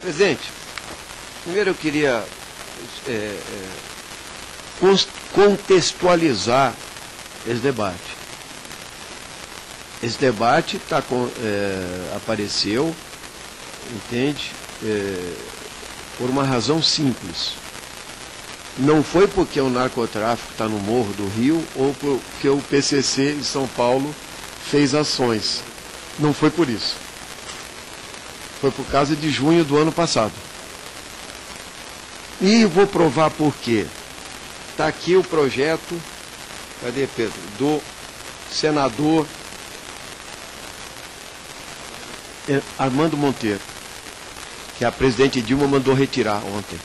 Presidente, primeiro eu queria contextualizar esse debate. Esse debate apareceu, entende, por uma razão simples. Não foi porque o narcotráfico está no Morro do Rio ou porque o PCC de São Paulo fez ações. Não foi por isso. Foi por causa de junho do ano passado. E vou provar por quê. Está aqui o projeto, cadê, Pedro? Do senador Armando Monteiro, que a presidente Dilma mandou retirar ontem,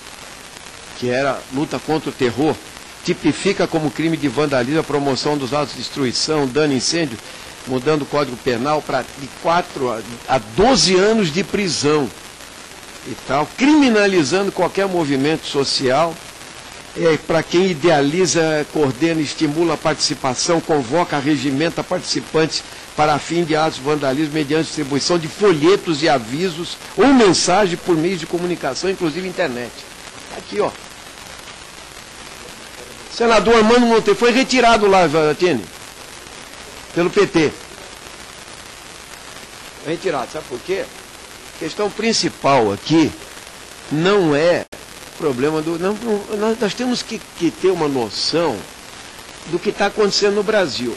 que era luta contra o terror, tipifica como crime de vandalismo a promoção dos atos de destruição, dano e incêndio, mudando o Código Penal para de 4 a 12 anos de prisão e tal, criminalizando qualquer movimento social, para quem idealiza, coordena, estimula a participação, convoca, regimenta participantes para fim de atos de vandalismo mediante distribuição de folhetos e avisos ou mensagem por meios de comunicação, inclusive internet. Aqui, ó. Senador Armando Monteiro foi retirado lá, Vatini, pelo PT. Retirado, sabe por quê? A questão principal aqui não é problema do... nós temos que ter uma noção do que está acontecendo no Brasil.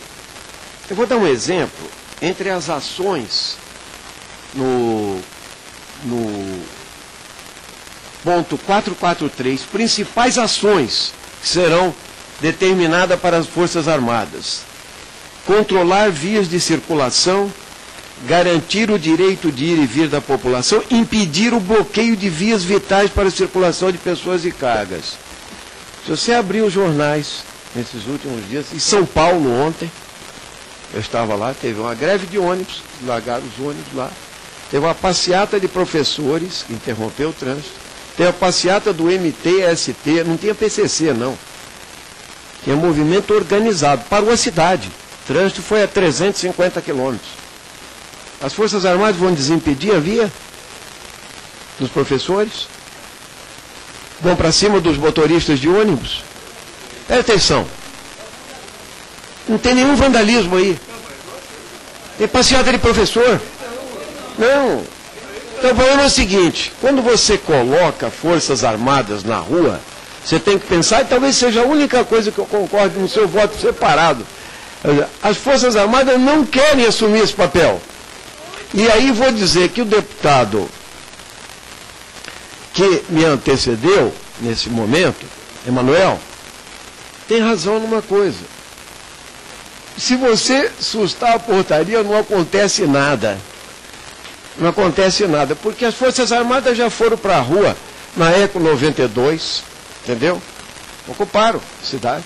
Eu vou dar um exemplo entre as ações no ponto 443, principais ações que serão determinadas para as Forças Armadas. Controlar vias de circulação, garantir o direito de ir e vir da população, impedir o bloqueio de vias vitais para a circulação de pessoas e cargas. Se você abrir os jornais nesses últimos dias, em São Paulo ontem, eu estava lá, teve uma greve de ônibus, largaram os ônibus lá, teve uma passeata de professores, que interrompeu o trânsito, teve a passeata do MTST, não tinha PCC não, tinha movimento organizado, parou a cidade, o trânsito foi a 350 quilômetros. As Forças Armadas vão desimpedir a via dos professores? Vão para cima dos motoristas de ônibus? Presta atenção. Não tem nenhum vandalismo aí. Tem passeada de professor? Não. Então o problema é o seguinte, quando você coloca Forças Armadas na rua, você tem que pensar, e talvez seja a única coisa que eu concordo no seu voto separado. As Forças Armadas não querem assumir esse papel. E aí vou dizer que o deputado que me antecedeu nesse momento, Emanuel, tem razão numa coisa. Se você sustar a portaria, não acontece nada. Não acontece nada, porque as Forças Armadas já foram para a rua na ECO 92, entendeu? Ocuparam a cidade.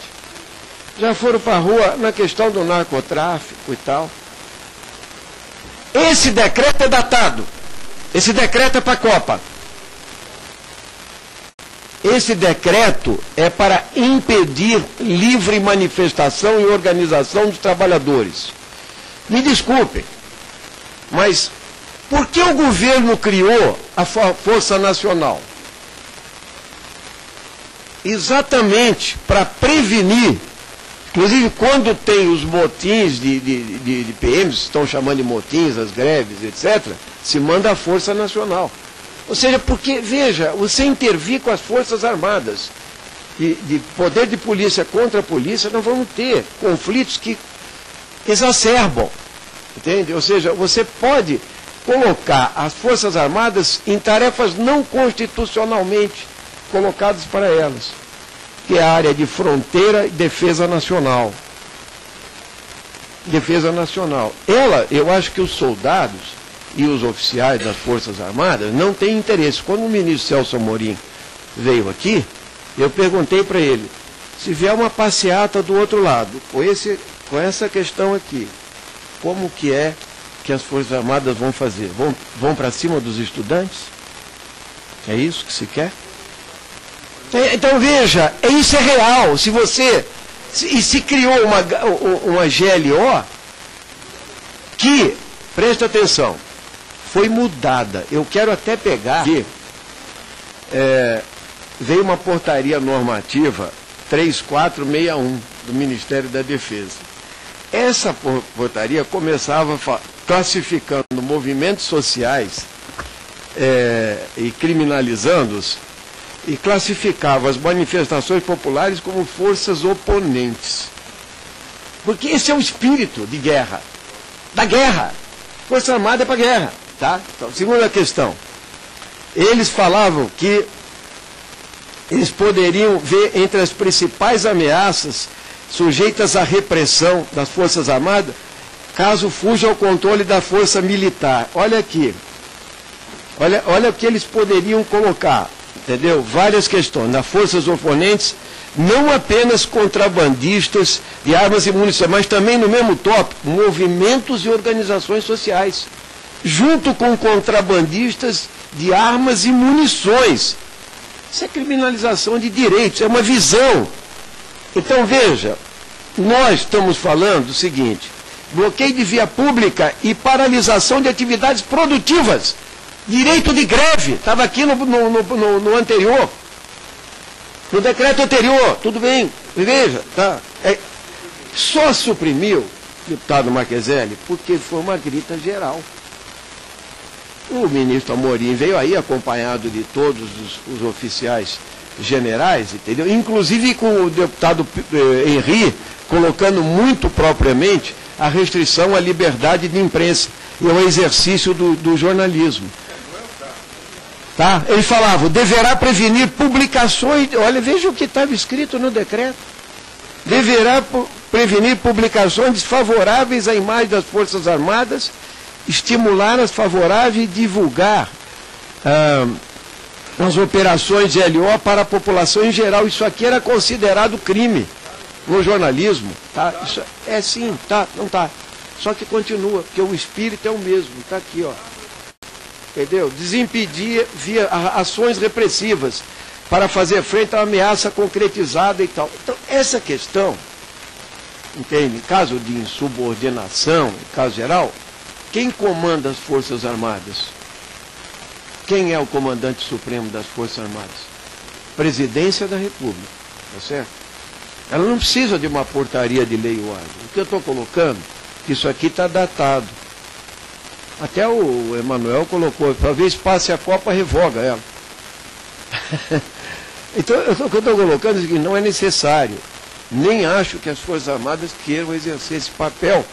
Já foram para a rua na questão do narcotráfico e tal. Esse decreto é datado. Esse decreto é para a Copa. Esse decreto é para impedir livre manifestação e organização dos trabalhadores. Me desculpem, mas por que o governo criou a Força Nacional? Exatamente para prevenir, inclusive quando tem os motins de PMs, estão chamando de motins, as greves, etc., se manda a Força Nacional. Ou seja, porque, veja, você intervir com as Forças Armadas, de poder de polícia contra a polícia, nós vamos ter conflitos que exacerbam, entende? Ou seja, você pode colocar as Forças Armadas em tarefas não constitucionalmente colocadas para elas, que é a área de fronteira e defesa nacional. Defesa nacional. Eu acho que os soldados e os oficiais das Forças Armadas não têm interesse. Quando o ministro Celso Amorim veio aqui, eu perguntei para ele, se vier uma passeata do outro lado, com essa questão aqui, como que é que as Forças Armadas vão fazer? Vão para cima dos estudantes? É isso que se quer? Então veja, isso é real. Se criou uma GLO que, presta atenção, foi mudada. Eu quero até pegar aqui veio uma portaria normativa 3461 do Ministério da Defesa. Essa portaria começava classificando movimentos sociais e criminalizando-os, e classificava as manifestações populares como forças oponentes. Porque esse é o espírito de guerra, da guerra. Força Armada é para guerra. Tá? Então, segunda questão. Eles falavam que eles poderiam ver entre as principais ameaças sujeitas à repressão das Forças Armadas, caso fuja ao controle da força militar. Olha aqui. Olha o que eles poderiam colocar. Entendeu? Várias questões. Nas forças oponentes, não apenas contrabandistas de armas e munições, mas também no mesmo tópico, movimentos e organizações sociais, junto com contrabandistas de armas e munições. Isso é criminalização de direitos, é uma visão. Então, veja, nós estamos falando do seguinte: bloqueio de via pública e paralisação de atividades produtivas. Direito de greve, estava aqui no anterior, no decreto anterior, tudo bem, veja, tá? Só suprimiu, deputado Marcheselli, porque foi uma grita geral. O ministro Amorim veio aí acompanhado de todos os oficiais generais, entendeu? Inclusive com o deputado Henri colocando muito propriamente a restrição à liberdade de imprensa e ao exercício do jornalismo. Tá? Ele falava, deverá prevenir publicações, olha, veja o que estava escrito no decreto. Deverá prevenir publicações desfavoráveis à imagem das Forças Armadas, estimular as favoráveis e divulgar as operações de LO para a população em geral. Isso aqui era considerado crime no jornalismo. Tá? Isso é sim, tá? Não tá. Só que continua, porque o espírito é o mesmo. Está aqui, ó. Entendeu? Desimpedir via ações repressivas para fazer frente à ameaça concretizada e tal. Então, essa questão, entende? Em caso de insubordinação, em caso geral, quem comanda as Forças Armadas? Quem é o comandante supremo das Forças Armadas? Presidência da República, tá certo? Ela não precisa de uma portaria de lei e ordem. O que eu estou colocando, que isso aqui está datado. Até o Emanuel colocou, para ver se passe a Copa, revoga ela. Então, o que eu estou colocando é o seguinte, não é necessário. Nem acho que as Forças Armadas queiram exercer esse papel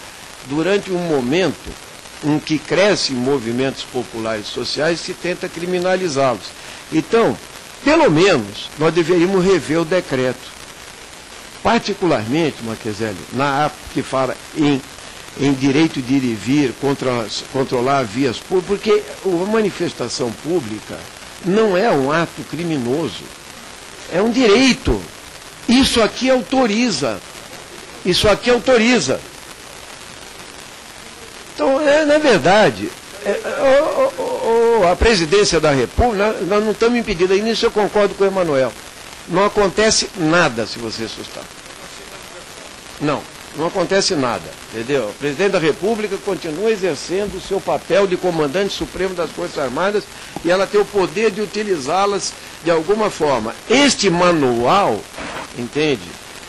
durante um momento em que crescem movimentos populares sociais e se tenta criminalizá-los. Então, pelo menos, nós deveríamos rever o decreto. Particularmente, Marcheselli, na APA que fala em direito de ir e vir, controlar vias públicas, porque a manifestação pública não é um ato criminoso, é um direito. Isso aqui autoriza. Isso aqui autoriza. Então, na verdade, a presidência da República, nós não estamos impedidos, aí nisso eu concordo com o Emanuel. Não acontece nada se você assustar. Não acontece nada, entendeu? O presidente da República continua exercendo o seu papel de comandante supremo das Forças Armadas e ela tem o poder de utilizá-las de alguma forma. Este manual, entende?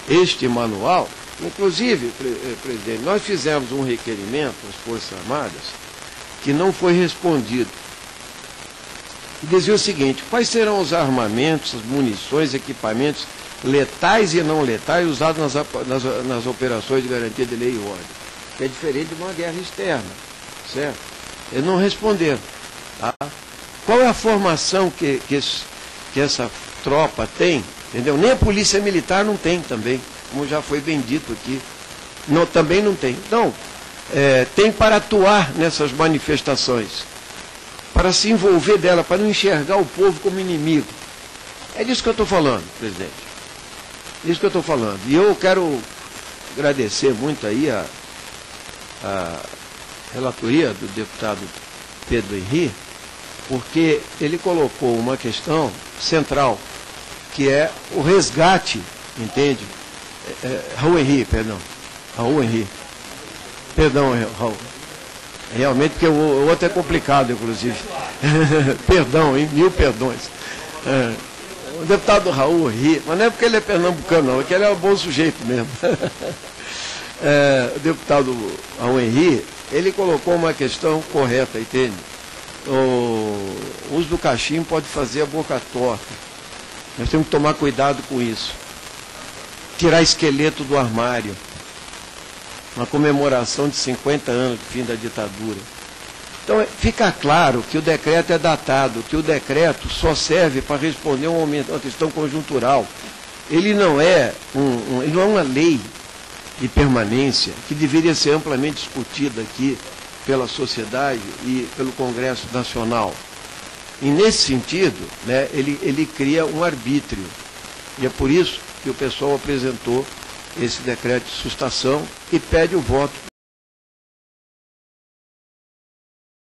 Este manual, inclusive, presidente, nós fizemos um requerimento às Forças Armadas que não foi respondido. Dizia o seguinte: quais serão os armamentos, as munições, equipamentos letais e não letais usados nas operações de garantia de lei e ordem? Que é diferente de uma guerra externa, certo? Eles não responderam. Tá? Qual é a formação que essa tropa tem? Entendeu? Nem a polícia militar não tem também, como já foi bem dito aqui. Não, também não tem. Então, tem para atuar nessas manifestações, para se envolver dela, para não enxergar o povo como inimigo. É disso que eu estou falando, presidente. Isso que eu estou falando. E eu quero agradecer muito aí a relatoria do deputado Pedro Henri, porque ele colocou uma questão central, que é o resgate, entende? Raul Henri, perdão. Raul Henri. Perdão, Raul. Realmente, porque o outro é complicado, inclusive. Perdão, hein? 1000 perdões. O deputado Raul ri, mas não é porque ele é pernambucano, não, é que ele é um bom sujeito mesmo. O deputado Raul Henri, ele colocou uma questão correta, entende? O uso do cachimbo pode fazer a boca torta. Nós temos que tomar cuidado com isso. Tirar esqueleto do armário. Uma comemoração de 50 anos do fim da ditadura. Então, fica claro que o decreto é datado, que o decreto só serve para responder uma questão conjuntural. Ele não é uma lei de permanência que deveria ser amplamente discutida aqui pela sociedade e pelo Congresso Nacional. E nesse sentido, né, ele cria um arbítrio. E é por isso que o pessoal apresentou esse decreto de sustação e pede o voto